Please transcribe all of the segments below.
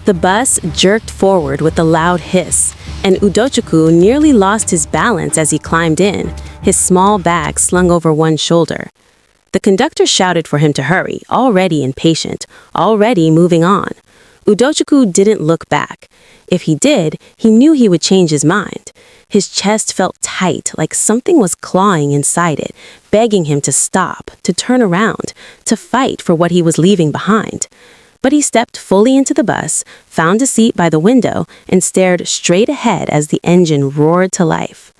The bus jerked forward with a loud hiss, and Udochukwu nearly lost his balance as he climbed in, his small bag slung over one shoulder. The conductor shouted for him to hurry, already impatient, already moving on. Udochukwu didn't look back. If he did, he knew he would change his mind. His chest felt tight, like something was clawing inside it, begging him to stop, to turn around, to fight for what he was leaving behind. But he stepped fully into the bus, found a seat by the window, and stared straight ahead as the engine roared to life.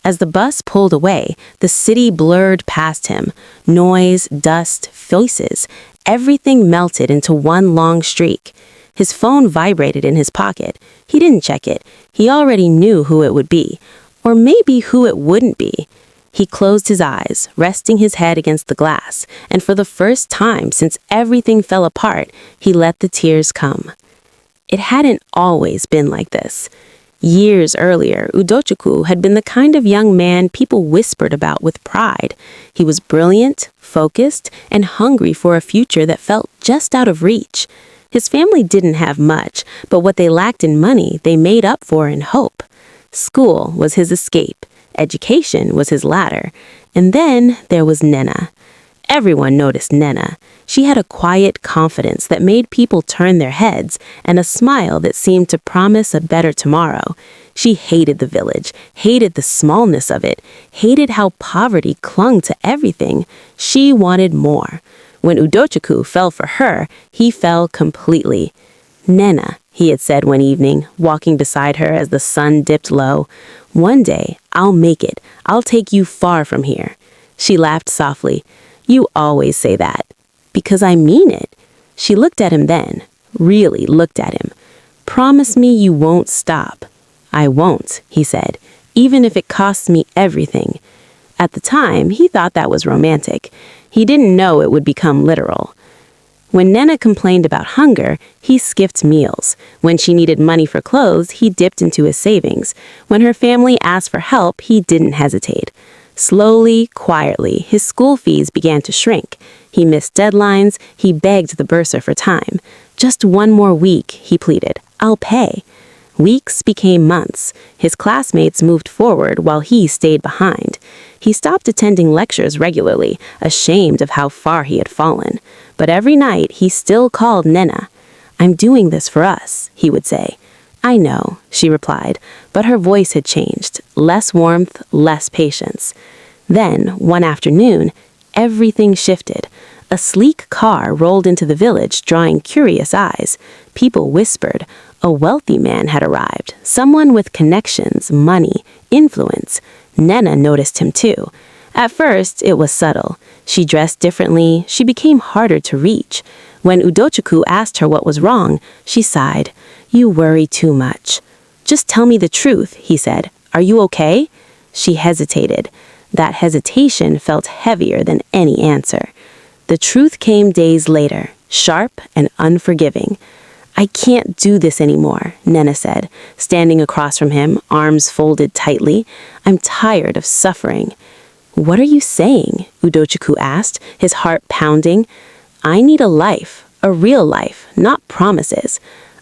As the bus pulled away, the city blurred past him. Noise, dust, faces, everything melted into one long streak. His phone vibrated in his pocket. He didn't check it. He already knew who it would be, or maybe who it wouldn't be. He closed his eyes, resting his head against the glass, and for the first time since everything fell apart, he let the tears come. It hadn't always been like this. Years earlier, Udochukwu had been the kind of young man people whispered about with pride. He was brilliant, focused, and hungry for a future that felt just out of reach. His family didn't have much, but what they lacked in money, they made up for in hope. School was his escape. Education was his ladder. And then there was Nnena. Everyone noticed Nnena. She had a quiet confidence that made people turn their heads and a smile that seemed to promise a better tomorrow. She hated the village, hated the smallness of it, hated how poverty clung to everything. She wanted more. When Udochukwu fell for her, he fell completely. "Nnena," he had said one evening, walking beside her as the sun dipped low, "one day, I'll make it. I'll take you far from here." She laughed softly. "You always say that." "Because I mean it." She looked at him then, really looked at him. "Promise me you won't stop." "I won't," he said, "even if it costs me everything." At the time, he thought that was romantic. He didn't know it would become literal. When Nnena complained about hunger, he skipped meals. When she needed money for clothes, he dipped into his savings. When her family asked for help, he didn't hesitate. Slowly, quietly, his school fees began to shrink. He missed deadlines. He begged the bursar for time. "Just one more week," he pleaded. "I'll pay." Weeks became months. His classmates moved forward while he stayed behind. He stopped attending lectures regularly, ashamed of how far he had fallen. But every night he still called Nnena. "I'm doing this for us," he would say. "I know," she replied, but her voice had changed. Less warmth, less patience. Then, one afternoon, everything shifted. A sleek car rolled into the village, drawing curious eyes. People whispered. A wealthy man had arrived, someone with connections, money, influence. Nnena noticed him too. At first, it was subtle. She dressed differently. She became harder to reach. When Udochukwu asked her what was wrong, she sighed. "You worry too much." "Just tell me the truth," he said. "Are you okay?" She hesitated. That hesitation felt heavier than any answer. The truth came days later, sharp and unforgiving. "I can't do this anymore," Nnena said, standing across from him, arms folded tightly. "I'm tired of suffering." "What are you saying?" Udochukwu asked, his heart pounding. "I need a life, a real life, not promises."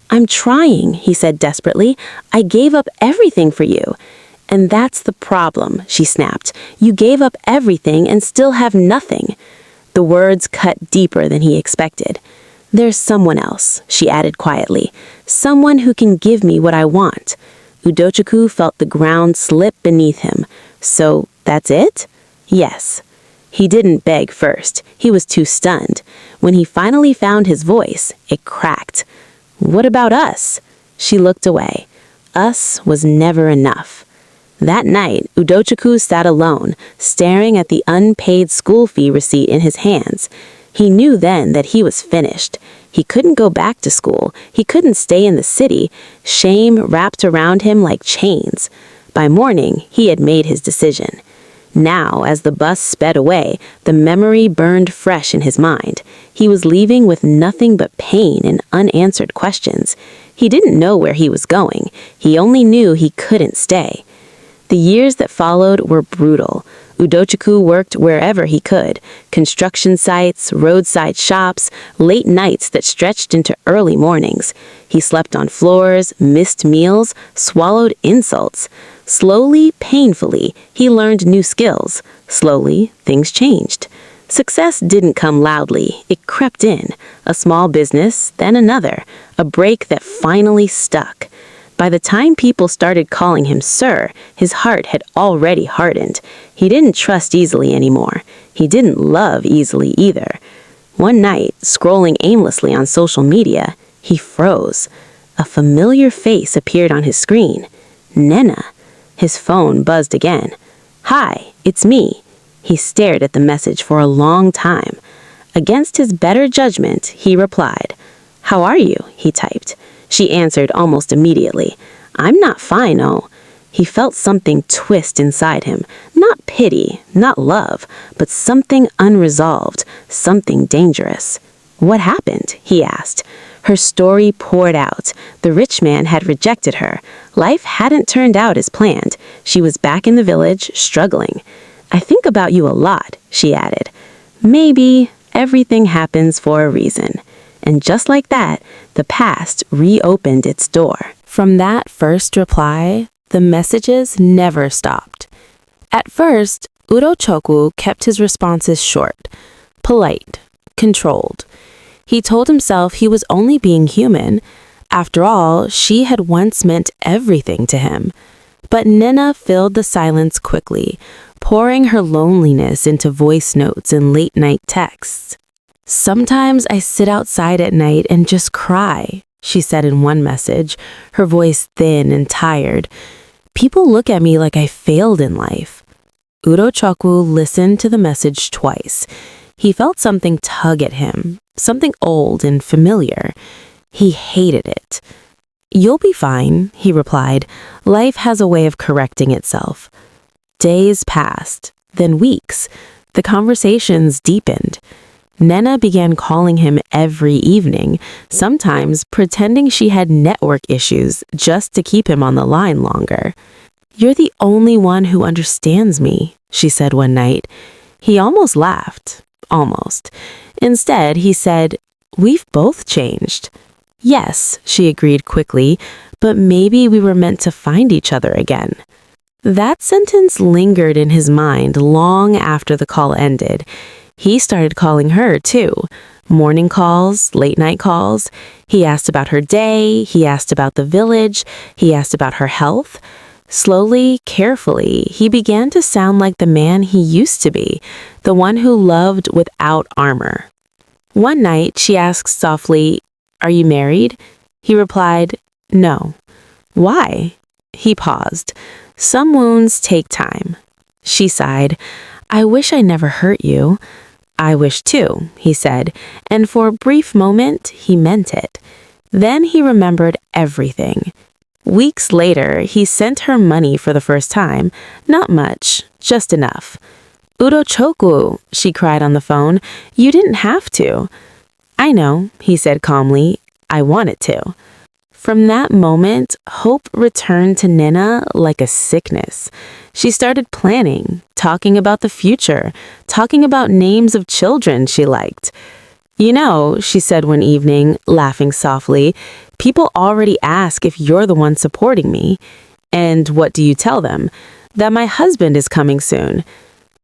"I'm trying," he said desperately. "I gave up everything for you." "And that's the problem," she snapped. "You gave up everything and still have nothing." The words cut deeper than he expected. "There's someone else," she added quietly. "Someone who can give me what I want." Udochukwu felt the ground slip beneath him. "So, that's it?" "Yes." He didn't beg first. He was too stunned. When he finally found his voice, it cracked. "What about us?" She looked away. Us was never enough. That night, Udochukwu sat alone, staring at the unpaid school fee receipt in his hands. He knew then that he was finished. He couldn't go back to school. He couldn't stay in the city. Shame wrapped around him like chains. By morning, he had made his decision. Now, as the bus sped away, the memory burned fresh in his mind. He was leaving with nothing but pain and unanswered questions. He didn't know where he was going. He only knew he couldn't stay. The years that followed were brutal. Udochukwu worked wherever he could: construction sites, roadside shops, late nights that stretched into early mornings. He slept on floors, missed meals, swallowed insults. Slowly, painfully, he learned new skills. Slowly, things changed. Success didn't come loudly, it crept in. A small business, then another. A break that finally stuck. By the time people started calling him sir, his heart had already hardened. He didn't trust easily anymore. He didn't love easily either. One night, scrolling aimlessly on social media, he froze. A familiar face appeared on his screen. Nnena. His phone buzzed again. "Hi, it's me." He stared at the message for a long time. Against his better judgment, he replied. "How are you?" he typed. She answered almost immediately. "I'm not fine, oh." He felt something twist inside him. Not pity, not love, but something unresolved, something dangerous. "What happened?" he asked. Her story poured out. The rich man had rejected her. Life hadn't turned out as planned. She was back in the village, struggling. "I think about you a lot," she added. "Maybe everything happens for a reason." And just like that, the past reopened its door. From that first reply, the messages never stopped. At first, Udochukwu kept his responses short, polite, controlled. He told himself he was only being human. After all, she had once meant everything to him. But Nnena filled the silence quickly, pouring her loneliness into voice notes and late-night texts. "Sometimes I sit outside at night and just cry," she said in one message, her voice thin and tired. "People look at me like I failed in life." Udochukwu listened to the message twice. He felt something tug at him, something old and familiar. He hated it. "You'll be fine," he replied. "Life has a way of correcting itself." Days passed, then weeks. The conversations deepened. Nnena began calling him every evening, sometimes pretending she had network issues just to keep him on the line longer. "You're the only one who understands me," she said one night. He almost laughed. Almost. Instead, he said, "We've both changed." "Yes," she agreed quickly, "but maybe we were meant to find each other again." That sentence lingered in his mind long after the call ended. He started calling her, too. Morning calls, late-night calls. He asked about her day. He asked about the village. He asked about her health. Slowly, carefully, he began to sound like the man he used to be, the one who loved without armor. One night, she asked softly, "Are you married?" He replied, "No." "Why?" He paused. "Some wounds take time." She sighed. "I wish I never hurt you." "I wish too," he said, and for a brief moment, he meant it. Then he remembered everything. Weeks later, he sent her money for the first time. Not much, just enough. "Udochukwu," she cried on the phone, "you didn't have to." "I know," he said calmly. "I wanted to." From that moment, hope returned to Nnena like a sickness. She started planning, talking about the future, talking about names of children she liked. "You know," she said one evening, laughing softly, "people already ask if you're the one supporting me." "And what do you tell them?" "That my husband is coming soon."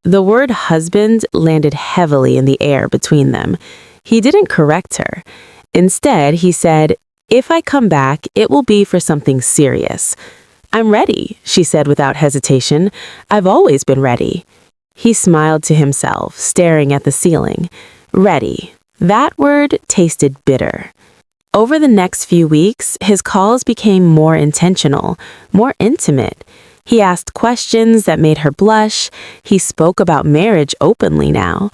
The word husband landed heavily in the air between them. He didn't correct her. Instead, he said, "If I come back, it will be for something serious." "I'm ready," she said without hesitation. "I've always been ready." He smiled to himself, staring at the ceiling. Ready. That word tasted bitter. Over the next few weeks, his calls became more intentional, more intimate. He asked questions that made her blush. He spoke about marriage openly now.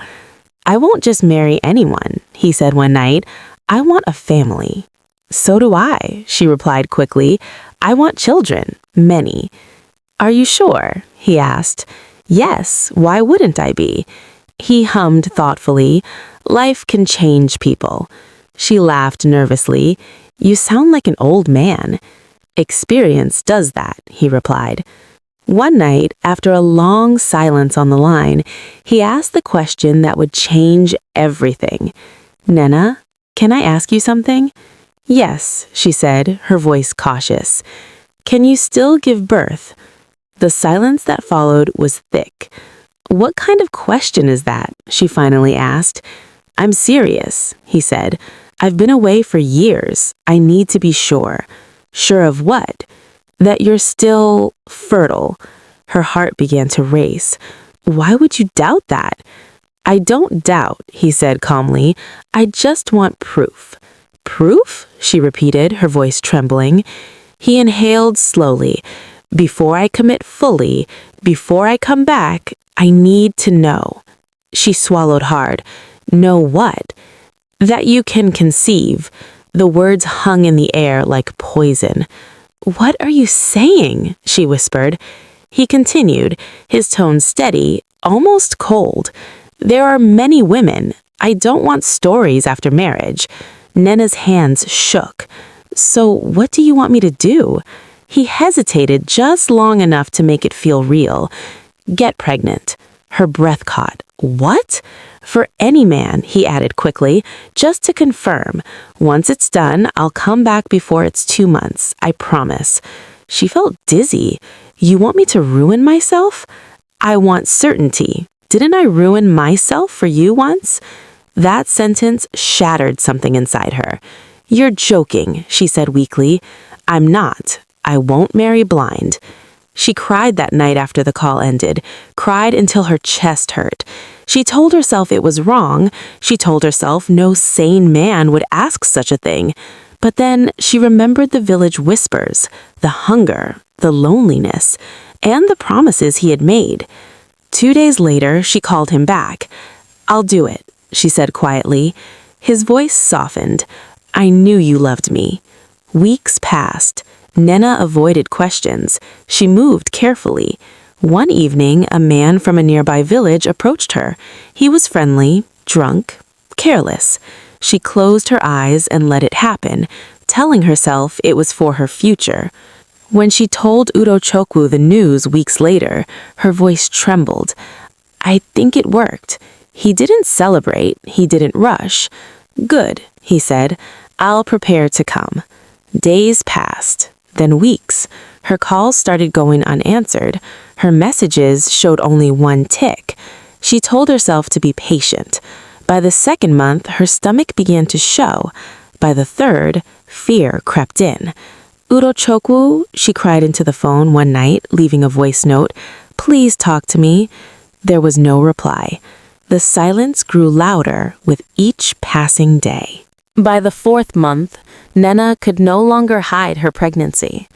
"I won't just marry anyone," he said one night. "I want a family." "So do I," she replied quickly. "I want children, many." "Are you sure?" he asked. "Yes, why wouldn't I be?" He hummed thoughtfully. "Life can change people." She laughed nervously. "You sound like an old man." "Experience does that," he replied. One night, after a long silence on the line, he asked the question that would change everything. "Nnena, can I ask you something?" "Yes," she said, her voice cautious. "Can you still give birth?" The silence that followed was thick. "What kind of question is that?" she finally asked. "I'm serious," he said. "I've been away for years. I need to be sure." "Sure of what?" "That you're still fertile." Her heart began to race. "Why would you doubt that?" "I don't doubt," he said calmly. "I just want proof." "Proof?" she repeated, her voice trembling. He inhaled slowly. "Before I commit fully, before I come back, I need to know." She swallowed hard. "Know what?" "That you can conceive." The words hung in the air like poison. "What are you saying?" she whispered. He continued, his tone steady, almost cold. "There are many women. I don't want stories after marriage." Nnena's hands shook. "So what do you want me to do?" He hesitated just long enough to make it feel real. "Get pregnant." Her breath caught. "What?" "For any man," he added quickly, "just to confirm. Once it's done, I'll come back before it's 2 months. I promise." She felt dizzy. "You want me to ruin myself?" "I want certainty. Didn't I ruin myself for you once?" That sentence shattered something inside her. "You're joking," she said weakly. "I'm not. I won't marry blind." She cried that night after the call ended, cried until her chest hurt. She told herself it was wrong. She told herself no sane man would ask such a thing. But then she remembered the village whispers, the hunger, the loneliness, and the promises he had made. 2 days later, she called him back. "I'll do it," she said quietly. His voice softened. "I knew you loved me." Weeks passed. Nnena avoided questions. She moved carefully. One evening, a man from a nearby village approached her. He was friendly, drunk, careless. She closed her eyes and let it happen, telling herself it was for her future. When she told Udochukwu the news weeks later, her voice trembled. "I think it worked." He didn't celebrate, he didn't rush. "Good," he said. "I'll prepare to come." Days passed, then weeks. Her calls started going unanswered. Her messages showed only one tick. She told herself to be patient. By the 2nd month, her stomach began to show. By the 3rd, fear crept in. "Udochukwu," she cried into the phone one night, leaving a voice note. "Please talk to me." There was no reply. The silence grew louder with each passing day. By the 4th month, Nnena could no longer hide her pregnancy.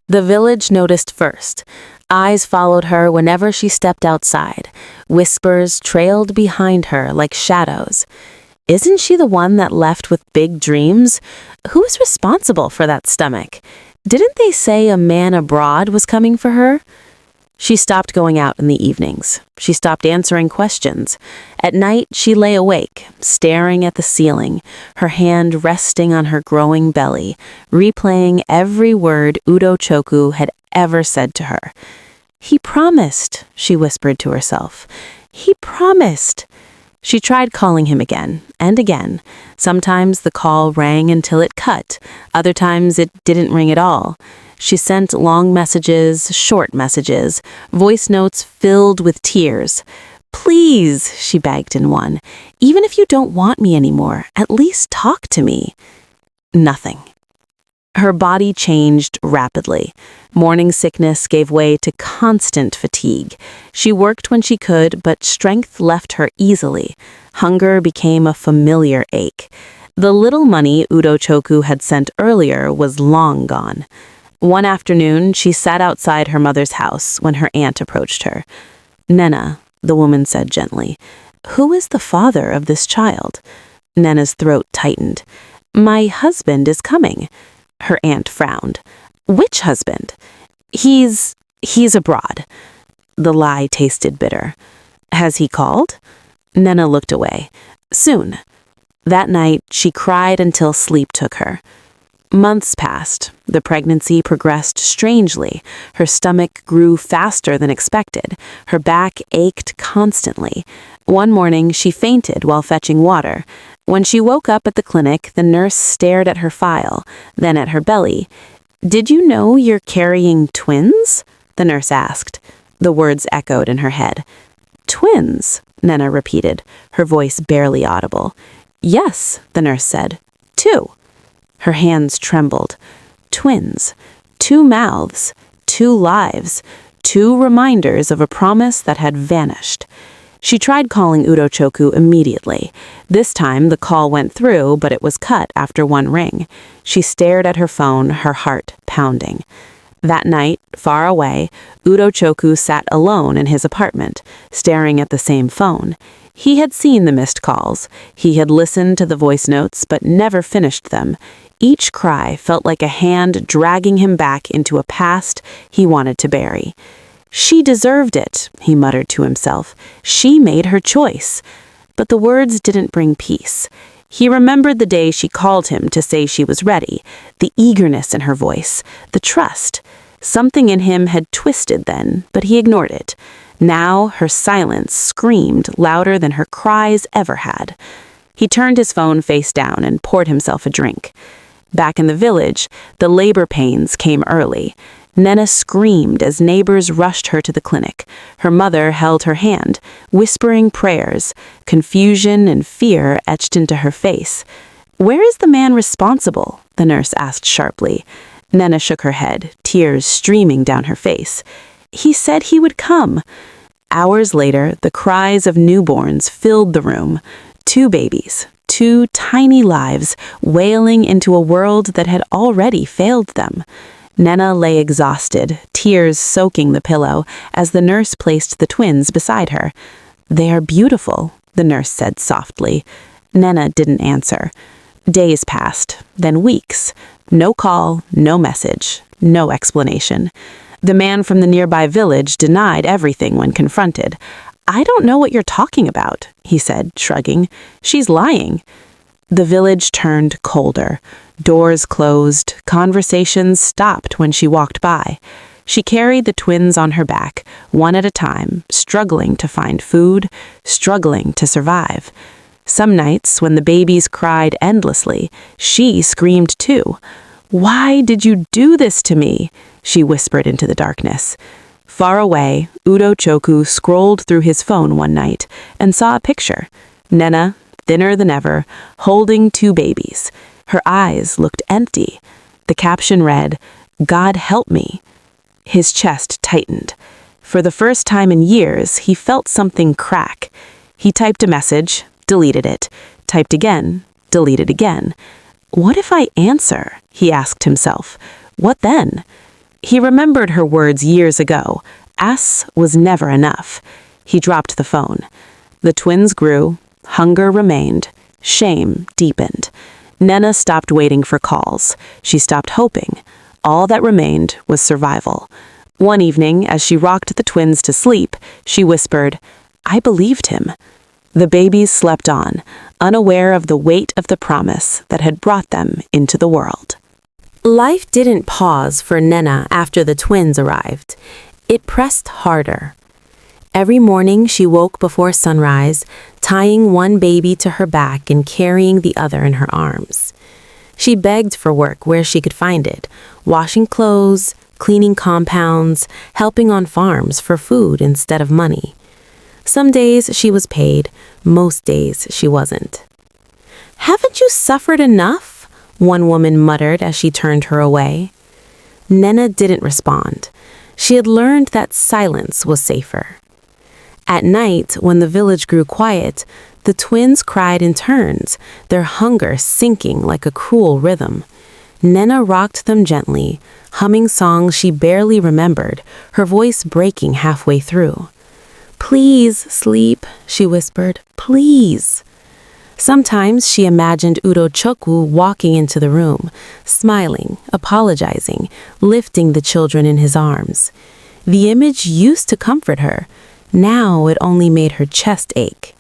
The village noticed first. Eyes followed her whenever she stepped outside. Whispers trailed behind her like shadows. Isn't she the one that left with big dreams? Who is responsible for that stomach? Didn't they say a man abroad was coming for her? She stopped going out in the evenings. She stopped answering questions. At night, she lay awake, staring at the ceiling, her hand resting on her growing belly, replaying every word Udochukwu had ever said to her. "He promised," she whispered to herself. "He promised." She tried calling him again and again. Sometimes the call rang until it cut. Other times it didn't ring at all. She sent long messages, short messages, voice notes filled with tears. "Please," she begged in one, "even if you don't want me anymore, at least talk to me." Nothing. Her body changed rapidly. Morning sickness gave way to constant fatigue. She worked when she could, but strength left her easily. Hunger became a familiar ache. The little money Udochukwu had sent earlier was long gone. One afternoon, she sat outside her mother's house when her aunt approached her. "Nnena," the woman said gently, "who is the father of this child?" Nnena's throat tightened. "My husband is coming." Her aunt frowned. "Which husband?" He's abroad." The lie tasted bitter. "Has he called?" Nnena looked away. "Soon." That night, she cried until sleep took her. Months passed. The pregnancy progressed strangely. Her stomach grew faster than expected. Her back ached constantly. One morning, she fainted while fetching water. When she woke up at the clinic, the nurse stared at her file, then at her belly. "Did you know you're carrying twins?" the nurse asked. The words echoed in her head. "Twins," Nnena repeated, her voice barely audible. "Yes," the nurse said. "Two." Her hands trembled. Twins. 2 mouths. 2 lives. 2 reminders of a promise that had vanished. She tried calling Udochukwu immediately. This time the call went through, but it was cut after 1 ring. She stared at her phone, her heart pounding. That night, far away, Udochukwu sat alone in his apartment, staring at the same phone. He had seen the missed calls. He had listened to the voice notes, but never finished them. Each cry felt like a hand dragging him back into a past he wanted to bury. "She deserved it," he muttered to himself. "She made her choice." But the words didn't bring peace. He remembered the day she called him to say she was ready, the eagerness in her voice, the trust. Something in him had twisted then, but he ignored it. Now her silence screamed louder than her cries ever had. He turned his phone face down and poured himself a drink. Back in the village, the labor pains came early. Nnena screamed as neighbors rushed her to the clinic. Her mother held her hand, whispering prayers. Confusion and fear etched into her face. "Where is the man responsible?" the nurse asked sharply. Nnena shook her head, tears streaming down her face. "He said he would come." Hours later, the cries of newborns filled the room. 2 babies. 2 tiny lives wailing into a world that had already failed them. Nnena lay exhausted, tears soaking the pillow, as the nurse placed the twins beside her. "They are beautiful," the nurse said softly. Nnena didn't answer. Days passed, then weeks. No call, no message, no explanation. The man from the nearby village denied everything when confronted. "I don't know what you're talking about," he said, shrugging. "She's lying." The village turned colder. Doors closed. Conversations stopped when she walked by. She carried the twins on her back, one at a time, struggling to find food, struggling to survive. Some nights, when the babies cried endlessly, she screamed too. "Why did you do this to me?" she whispered into the darkness. Far away, Udochukwu scrolled through his phone one night and saw a picture. Nnena, thinner than ever, holding 2 babies. Her eyes looked empty. The caption read, "God help me." His chest tightened. For the first time in years, he felt something crack. He typed a message, deleted it, typed again, deleted again. "What if I answer?" he asked himself. "What then?" He remembered her words years ago. "Us was never enough." He dropped the phone. The twins grew. Hunger remained. Shame deepened. Nnena stopped waiting for calls. She stopped hoping. All that remained was survival. One evening, as she rocked the twins to sleep, she whispered, "I believed him." The babies slept on, unaware of the weight of the promise that had brought them into the world. Life didn't pause for Nnena after the twins arrived. It pressed harder. Every morning she woke before sunrise, tying one baby to her back and carrying the other in her arms. She begged for work where she could find it, washing clothes, cleaning compounds, helping on farms for food instead of money. Some days she was paid, most days she wasn't. "Haven't you suffered enough?" one woman muttered as she turned her away. Nnena didn't respond. She had learned that silence was safer. At night, when the village grew quiet, the twins cried in turns, their hunger sinking like a cruel rhythm. Nnena rocked them gently, humming songs she barely remembered, her voice breaking halfway through. "Please sleep," she whispered, "please." Sometimes she imagined Udochukwu walking into the room, smiling, apologizing, lifting the children in his arms. The image used to comfort her. Now it only made her chest ache.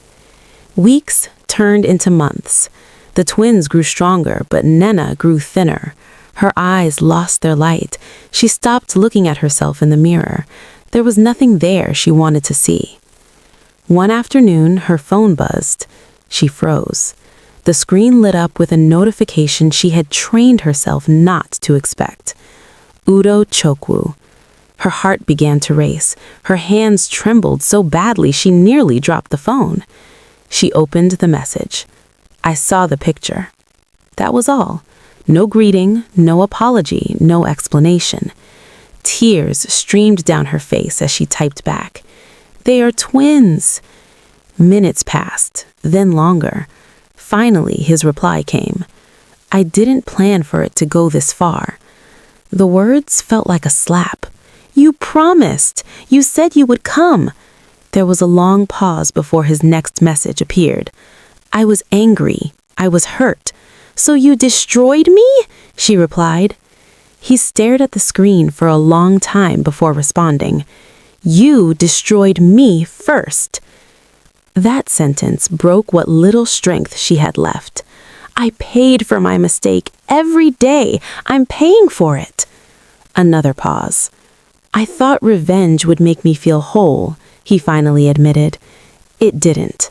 Weeks turned into months. The twins grew stronger, but Nnena grew thinner. Her eyes lost their light. She stopped looking at herself in the mirror. There was nothing there she wanted to see. One afternoon, her phone buzzed. She froze. The screen lit up with a notification she had trained herself not to expect. Udochukwu. Her heart began to race. Her hands trembled so badly she nearly dropped the phone. She opened the message. I saw the picture. That was all. No greeting, no apology, no explanation. Tears streamed down her face as she typed back. They are twins. Minutes passed, then longer. Finally, his reply came. I didn't plan for it to go this far. The words felt like a slap. You promised. You said you would come. There was a long pause before his next message appeared. I was angry. I was hurt. So you destroyed me? She replied. He stared at the screen for a long time before responding. You destroyed me first. That sentence broke what little strength she had left. I paid for my mistake every day. I'm paying for it. Another pause. I thought revenge would make me feel whole, he finally admitted. It didn't.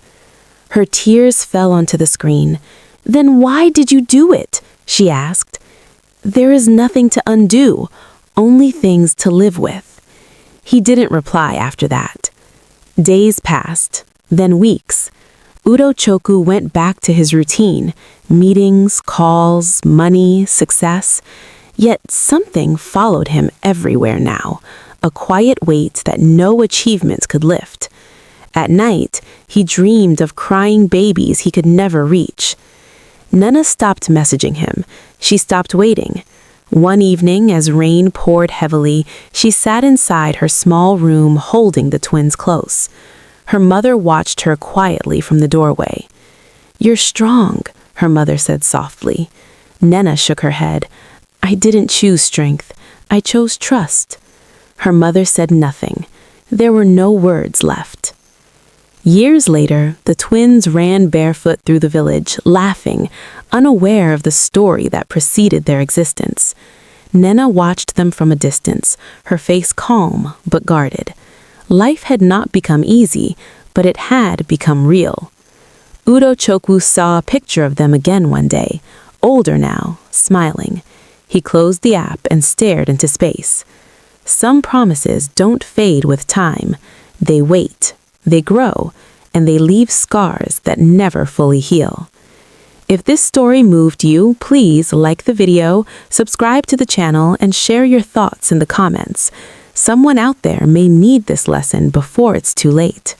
Her tears fell onto the screen. Then why did you do it? She asked. There is nothing to undo, only things to live with. He didn't reply after that. Days passed, then weeks. Udochukwu went back to his routine, meetings, calls, money, success. Yet something followed him everywhere now, a quiet weight that no achievements could lift. At night, he dreamed of crying babies he could never reach. Nnena stopped messaging him. She stopped waiting. One evening, as rain poured heavily, she sat inside her small room holding the twins close. Her mother watched her quietly from the doorway. You're strong, her mother said softly. Nnena shook her head. I didn't choose strength. I chose trust. Her mother said nothing. There were no words left. Years later, the twins ran barefoot through the village, laughing, unaware of the story that preceded their existence. Nnena watched them from a distance, her face calm but guarded. Life had not become easy, but it had become real. Udochukwu saw a picture of them again one day, older now, smiling. He closed the app and stared into space. Some promises don't fade with time. They wait, they grow, and they leave scars that never fully heal. If this story moved you, please like the video, subscribe to the channel, and share your thoughts in the comments. Someone out there may need this lesson before it's too late.